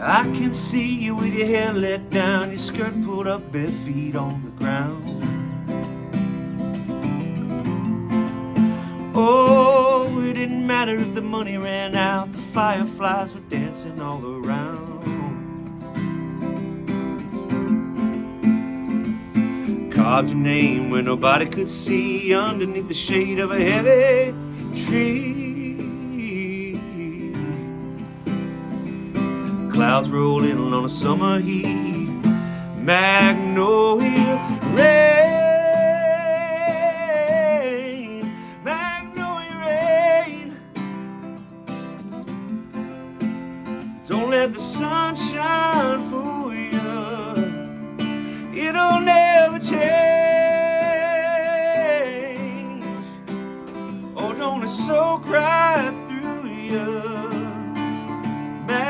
I can see you with your hair let down, your skirt pulled up, bare feet on the ground. Oh, it didn't matter if the money ran out, the fireflies were dancing all around. Carved your name where nobody could see, underneath the shade of a heavy tree. Clouds roll in on a summer heat, magnolia rain, magnolia rain. Don't let the sunshine fool you, it'll never change. Oh, don't it so cry